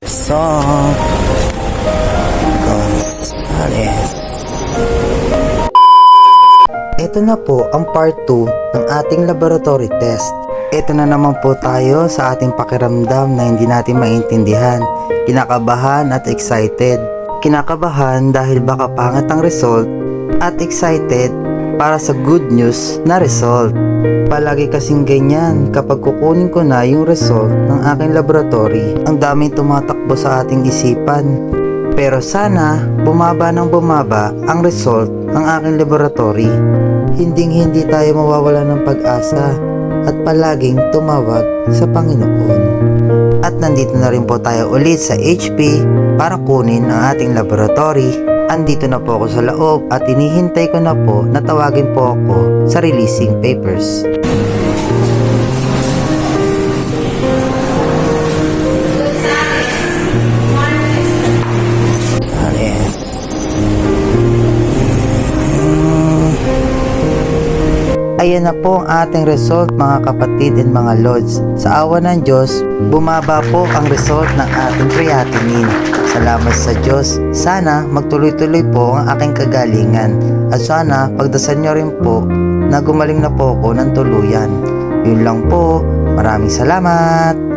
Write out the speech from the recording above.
Song Gonzales. Ito na po ang part 2 ng ating laboratory test. Ito na naman po tayo sa ating pakiramdam na hindi natin maintindihan. Kinakabahan at excited. Kinakabahan dahil baka pangit ang result at excited para sa good news na result. Palagi kasing ganyan kapag kukunin ko na yung result ng aking laboratory. Ang daming tumatakbo sa ating isipan. Pero sana bumaba ng bumaba ang result ng aking laboratory. Hindi tayo mawawala ng pag-asa at palaging tumawag sa Panginoon. At nandito na rin po tayo ulit sa HP para kunin ang ating laboratory. Andito na po ako sa loob at hinihintay ko na po na tawagin po ako sa releasing papers. Ayan na po ang ating result mga kapatid and mga lods. Sa awa ng Diyos, bumaba po ang result ng ating creatinine. Salamat sa Diyos. Sana magtuloy-tuloy po ang aking kagalingan. At sana pagdasal nyo rin po na gumaling na po ako ng tuluyan. Yun lang po. Maraming salamat.